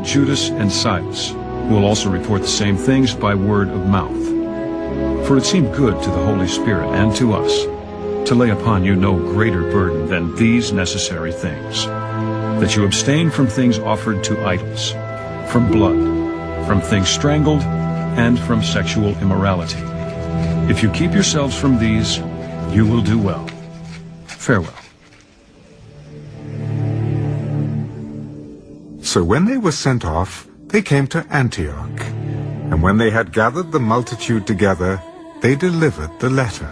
Judas and Silas, who will also report the same things by word of mouth. For it seemed good to the Holy Spirit and to us to lay upon you no greater burden than these necessary things, that you abstain from things offered to idols, from blood, from things strangled, and from sexual immorality. If you keep yourselves from these, you will do well. Farewell. So when they were sent off, they came to Antioch. And when they had gathered the multitude together, they delivered the letter.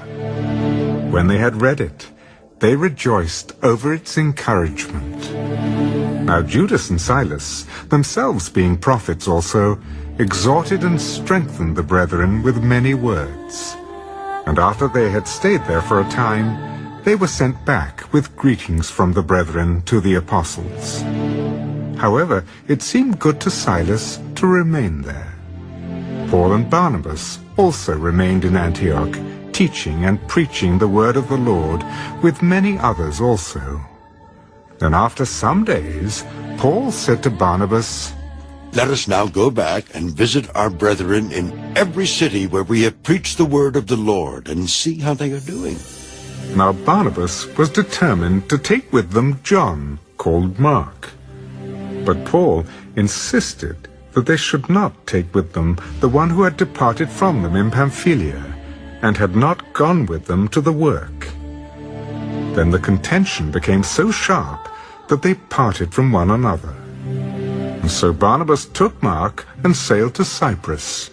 When they had read it, they rejoiced over its encouragement. Now Judas and Silas, themselves being prophets also, exhorted and strengthened the brethren with many words. And after they had stayed there for a time, they were sent back with greetings from the brethren to the apostles. However, it seemed good to Silas to remain there. Paul and Barnabas also remained in Antioch, teaching and preaching the word of the Lord, with many others also. Then after some days, Paul said to Barnabas, "Let us now go back and visit our brethren in every city where we have preached the word of the Lord, and see how they are doing." Now Barnabas was determined to take with them John, called Mark. But Paul insisted that they should not take with them the one who had departed from them in Pamphylia, and had not gone with them to the work. Then the contention became so sharp that they parted from one another. And so Barnabas took Mark and sailed to Cyprus.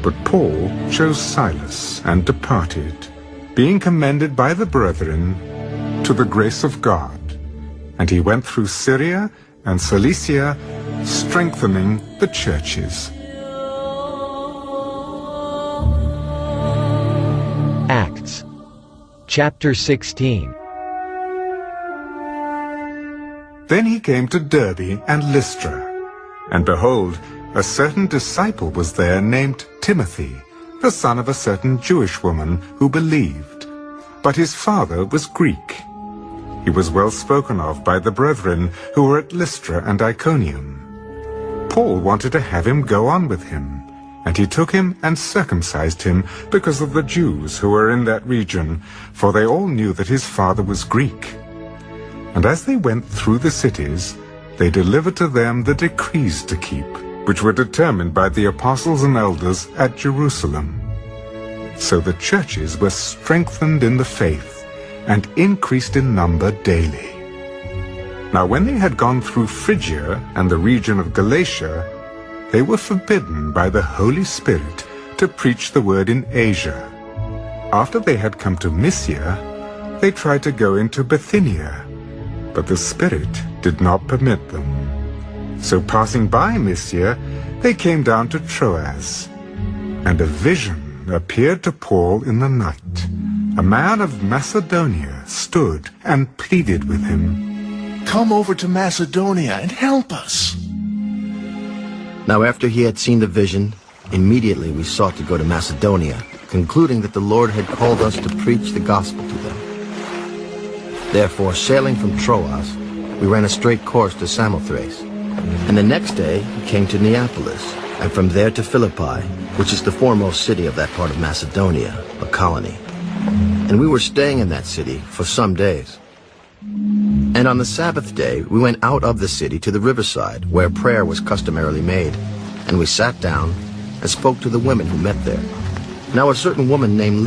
But Paul chose Silas and departed, being commended by the brethren to the grace of God. And he went through Syria and Cilicia, strengthening the churches. Acts chapter 16. Then he came to Derbe and Lystra, and behold, a certain disciple was there named Timothy, the son of a certain Jewish woman who believed, but his father was Greek. He was well spoken of by the brethren who were at Lystra and Iconium. Paul wanted to have him go on with him, and he took him and circumcised him because of the Jews who were in that region, for they all knew that his father was Greek. And as they went through the cities, they delivered to them the decrees to keep, which were determined by the apostles and elders at Jerusalem. So the churches were strengthened in the faith, and increased in number daily. Now when they had gone through Phrygia and the region of Galatia, they were forbidden by the Holy Spirit to preach the word in Asia. After they had come to Mysia, they tried to go into Bithynia, but the Spirit did not permit them. So passing by Mysia, they came down to Troas, and a vision appeared to Paul in the night. A man of Macedonia stood and pleaded with him, "Come over to Macedonia and help us." Now after he had seen the vision, immediately we sought to go to Macedonia, concluding that the Lord had called us to preach the gospel to them. Therefore, sailing from Troas, we ran a straight course to Samothrace, and the next day we came to Neapolis, and from there to Philippi, which is the foremost city of that part of Macedonia, a colony. And we were staying in that city for some days. And on the Sabbath day, we went out of the city to the riverside, where prayer was customarily made. And we sat down and spoke to the women who met there. Now a certain woman named